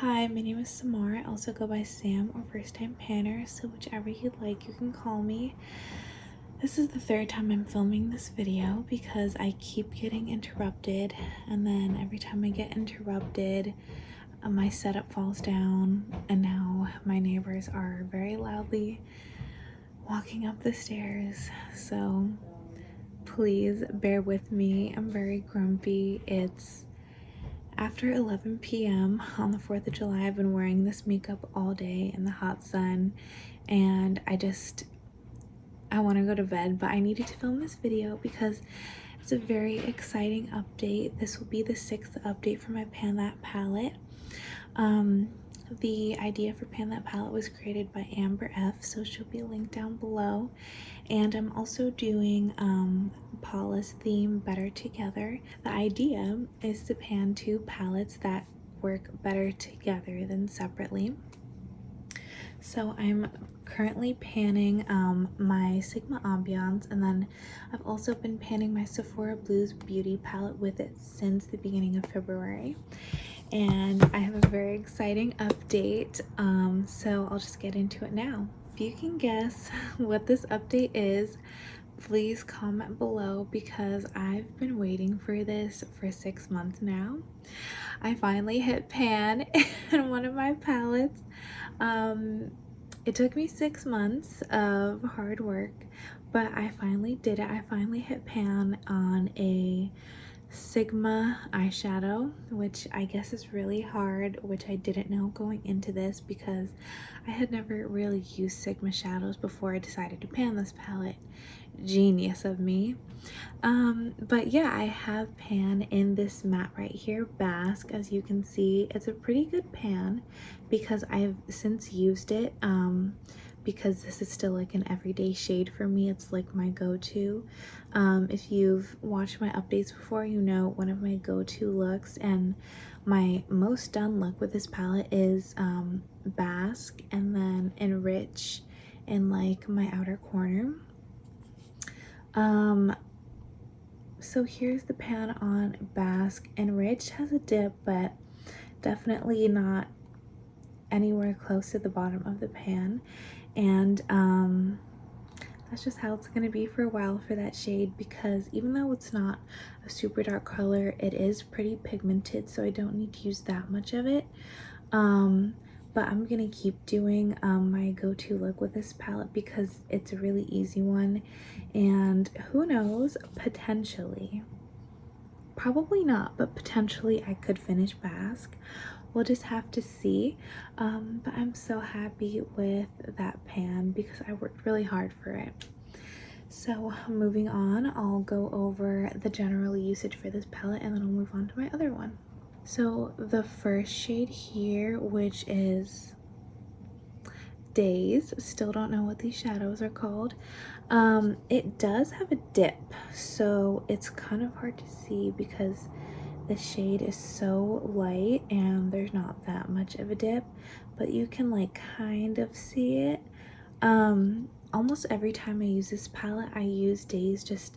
Hi, my name is Samara. I also go by Sam or First Time Panner, so whichever you'd like, you can call me. This is the third time I'm filming this video because I keep getting interrupted, and then every time I get interrupted, my setup falls down, and now my neighbors are very loudly walking up the stairs, so please bear with me. I'm very grumpy. It's after 11 p.m. on the 4th of July. I've been wearing this makeup all day in the hot sun, and I want to go to bed, but I needed to film this video because it's a very exciting update. This will be the 6th update for my Pan That palette. The idea for Pan That palette was created by Amber F, so she'll be linked down below. And I'm also doing Paula's theme, Better Together. The idea is to pan two palettes that work better together than separately. So I'm currently panning my Sigma Ambiance, and then I've also been panning my Sephora Blues Beauty palette with it since the beginning of February. And I have a very exciting update, so I'll just get into it now. If you can guess what this update is, please comment below because I've been waiting for this for 6 months now. I finally hit pan in one of my palettes. It took me 6 months of hard work, but I finally did it. I finally hit pan on a Sigma eyeshadow, which I guess is really hard, which I didn't know going into this because I had never really used Sigma shadows before I decided to pan this palette. Genius of me. But yeah, I have pan in this matte right here, Basque. As you can see, it's a pretty good pan because I've since used it, because this is still like an everyday shade for me. It's like my go-to. If you've watched my updates before, you know one of my go-to looks and my most done look with this palette is Basque and then Enrich in like my outer corner. So here's the pan on Basque. Enrich has a dip, but definitely not anywhere close to the bottom of the pan. And that's just how it's gonna be for a while for that shade, because even though it's not a super dark color, it is pretty pigmented, so I don't need to use that much of it. But I'm gonna keep doing my go-to look with this palette because it's a really easy one, and who knows, potentially, probably not, but potentially I could finish Basque. We'll just have to see. But I'm so happy with that pan because I worked really hard for it. So moving on, I'll go over the general usage for this palette and then I'll move on to my other one. So the first shade here, which is Days, still don't know what these shadows are called. It does have a dip, so it's kind of hard to see because the shade is so light and there's not that much of a dip, but you can like kind of see it. Almost every time I use this palette, I use Days just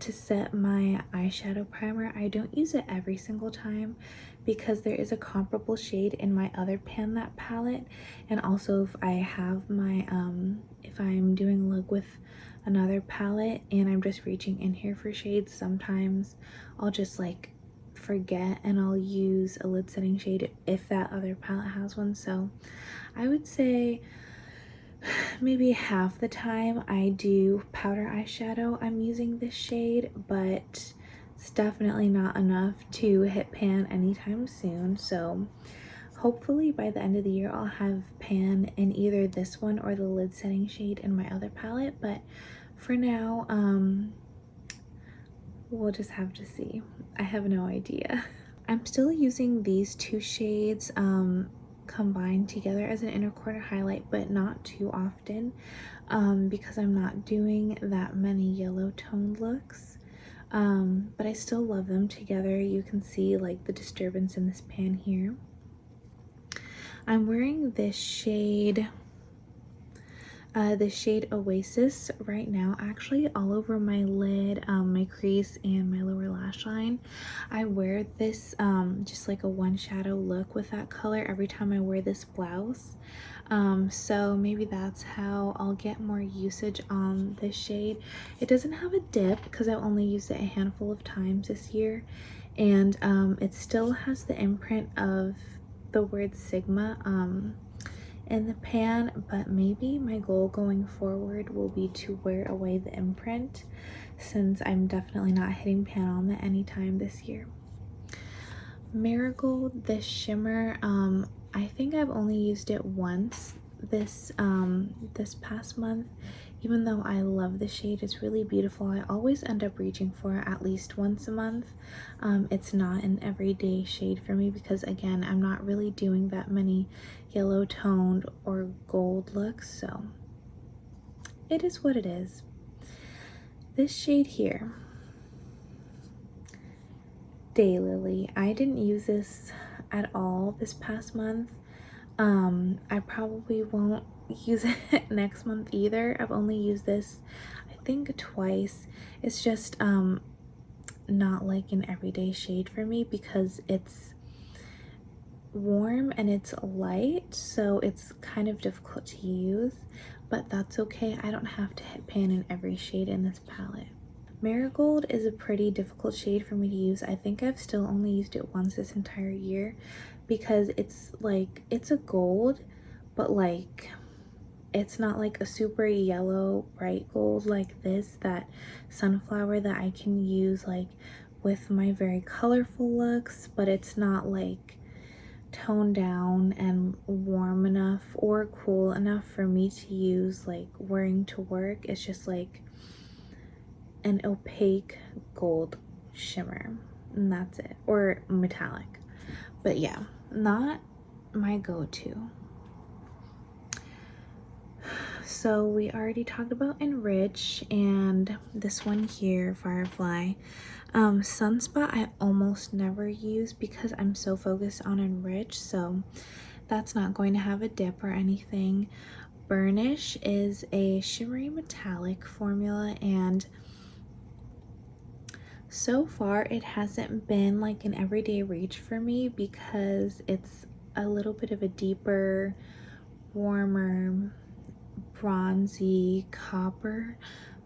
to set my eyeshadow primer. I don't use it every single time because there is a comparable shade in my other Pan That palette, and also if I have my if I'm doing a look with another palette and I'm just reaching in here for shades, sometimes I'll just like forget and I'll use a lid setting shade if that other palette has one. So I would say maybe half the time I do powder eyeshadow I'm using this shade, but it's definitely not enough to hit pan anytime soon. So hopefully by the end of the year I'll have pan in either this one or the lid setting shade in my other palette, but for now we'll just have to see. I have no idea. I'm still using these two shades combined together as an inner corner highlight, but not too often because I'm not doing that many yellow toned looks, but I still love them together. You can see like the disturbance in this pan here. I'm wearing this shade the shade Oasis right now, actually all over my lid, my crease, and my lower lash line. I wear this just like a one shadow look with that color every time I wear this blouse. So maybe that's how I'll get more usage on this shade. It doesn't have a dip because I've only used it a handful of times this year, and it still has the imprint of the word Sigma in the pan, but maybe my goal going forward will be to wear away the imprint, since I'm definitely not hitting pan on that anytime this year. Marigold, this shimmer, I think I've only used it once this past month. Even though I love the shade, it's really beautiful, I always end up reaching for it at least once a month. It's not an everyday shade for me because, again, I'm not really doing that many yellow toned or gold looks, so it is what it is. This shade here, Daylily, I didn't use this at all this past month. I probably won't use it next month either. I've only used this I think twice. It's just not like an everyday shade for me because it's warm and it's light, so it's kind of difficult to use, but that's okay. I don't have to hit pan in every shade in this palette. Marigold is a pretty difficult shade for me to use. I think I've still only used it once this entire year because it's like, it's a gold, but like it's not like a super yellow bright gold like this, that sunflower that I can use like with my very colorful looks, but it's not like toned down and warm enough or cool enough for me to use like wearing to work. It's just like an opaque gold shimmer, and that's it, or metallic. But yeah, not my go-to. So we already talked about Enrich and this one here, Firefly. Sunspot I almost never use because I'm so focused on Enrich, so that's not going to have a dip or anything. Burnish is a shimmery metallic formula, and so far it hasn't been like an everyday reach for me because it's a little bit of a deeper, warmer, bronzy copper,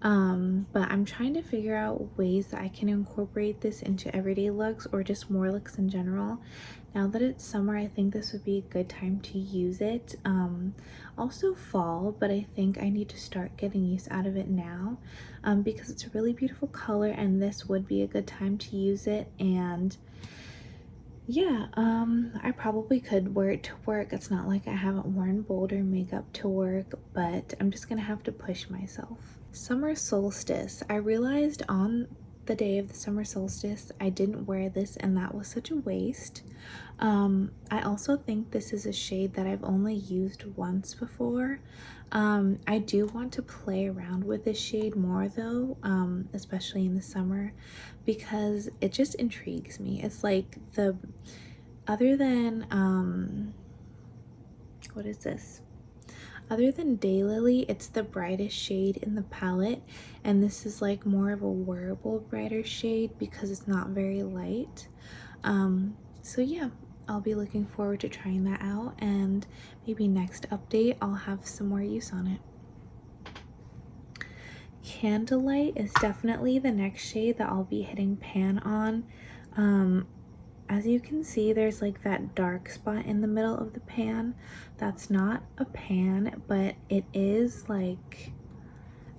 but I'm trying to figure out ways that I can incorporate this into everyday looks or just more looks in general. Now that it's summer, I think this would be a good time to use it. Also fall, but I think I need to start getting use out of it now, because it's a really beautiful color and this would be a good time to use it. And yeah, I probably could wear it to work. It's not like I haven't worn bolder makeup to work, but I'm just gonna have to push myself. Summer solstice. I realized on the day of the summer solstice I didn't wear this, and that was such a waste. I also think this is a shade that I've only used once before. I do want to play around with this shade more though, especially in the summer, because it just intrigues me. It's like the, other than what is this? Other than Daylily, it's the brightest shade in the palette, and this is like more of a wearable brighter shade because it's not very light. So yeah, I'll be looking forward to trying that out, and maybe next update I'll have some more use on it. Candlelight is definitely the next shade that I'll be hitting pan on. As you can see, there's like that dark spot in the middle of the pan. That's not a pan, but it is like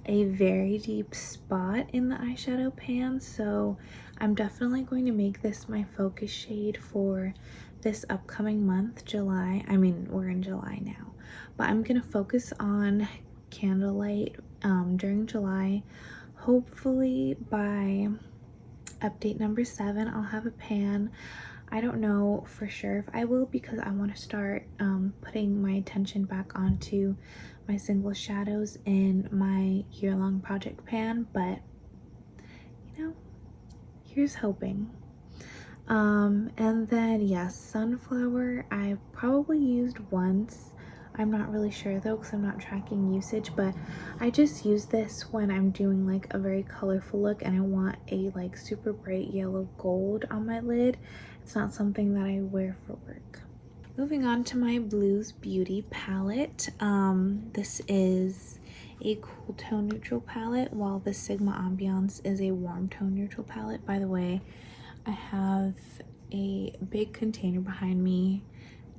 a very deep spot in the eyeshadow pan, so I'm definitely going to make this my focus shade for this upcoming month, July. I mean, we're in July now, but I'm gonna focus on Candlelight during July. Hopefully by update number 7 I'll have a pan. I don't know for sure if I will, because I want to start putting my attention back onto my single shadows in my year-long project pan, but you know, here's hoping. And then yes, Sunflower I probably used once. I'm not really sure though because I'm not tracking usage, but I just use this when I'm doing like a very colorful look and I want a like super bright yellow gold on my lid. It's not something that I wear for work. Moving on to my Blues Beauty palette. This is a cool tone neutral palette, while the Sigma Ambiance is a warm tone neutral palette. By the way, I have a big container behind me.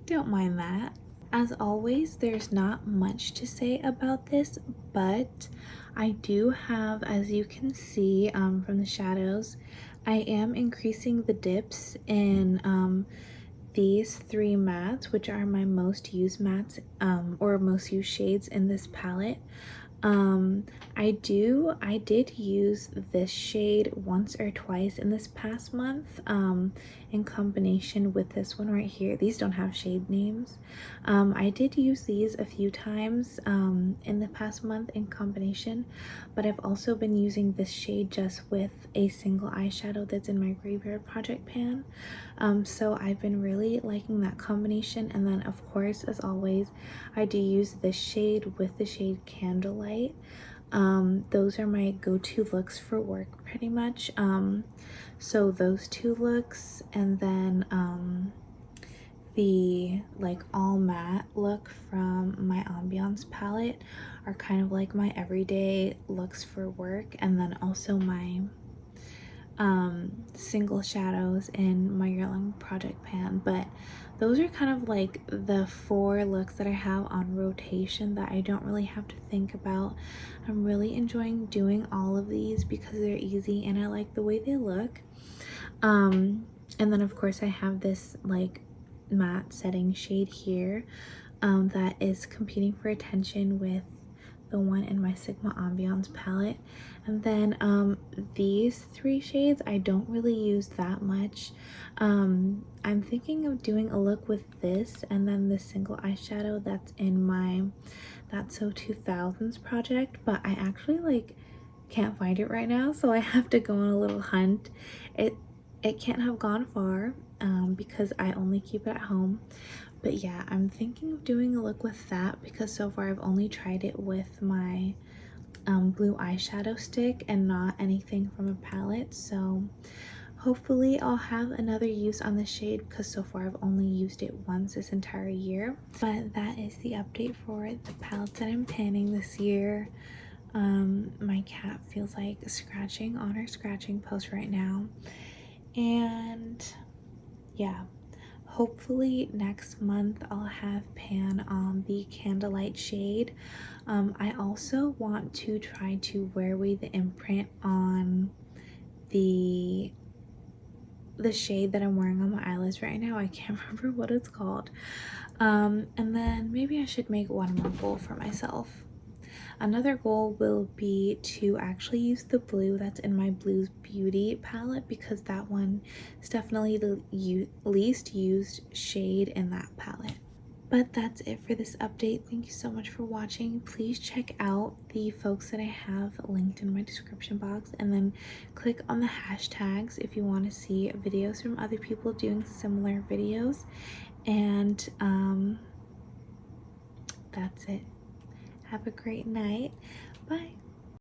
Don't mind that. As always, there's not much to say about this, but I do have, as you can see from the shadows, I am increasing the dips in these three mattes, which are my most used mattes or most used shades in this palette. I did use this shade once or twice in this past month in combination with this one right here. These don't have shade names. I did use these a few times in the past month in combination, but I've also been using this shade just with a single eyeshadow that's in my Graveyard Project pan. So I've been really liking that combination, and then of course, as always, I do use this shade with the shade Candlelight. Those are my go-to looks for work pretty much. So those two looks, and then the like all matte look from my Ambiance palette are kind of like my everyday looks for work, and then also my single shadows in my year-long project pan. But those are kind of like the 4 looks that I have on rotation that I don't really have to think about. I'm really enjoying doing all of these because they're easy and I like the way they look. And then of course I have this like matte setting shade here that is competing for attention with the one in my Sigma Ambiance palette. And then these 3 shades I don't really use that much. I'm thinking of doing a look with this and then the single eyeshadow that's in my That's So 2000s project, but I actually like can't find it right now, so I have to go on a little hunt. It can't have gone far because I only keep it at home. But yeah, I'm thinking of doing a look with that because so far I've only tried it with my blue eyeshadow stick and not anything from a palette. So hopefully I'll have another use on the shade because so far I've only used it once this entire year. But that is the update for the palettes that I'm panning this year. My cat feels like scratching on her scratching post right now. And yeah, hopefully next month I'll have pan on the Candlelight shade. I also want to try to wear away the imprint on the shade that I'm wearing on my eyelids right now. I can't remember what it's called. And then maybe I should make one more goal for myself. Another goal will be to actually use the blue that's in my Blues Beauty palette because that one is definitely the least used shade in that palette. But that's it for this update. Thank you so much for watching. Please check out the folks that I have linked in my description box, and then click on the hashtags if you want to see videos from other people doing similar videos. And that's it. Have a great night. Bye.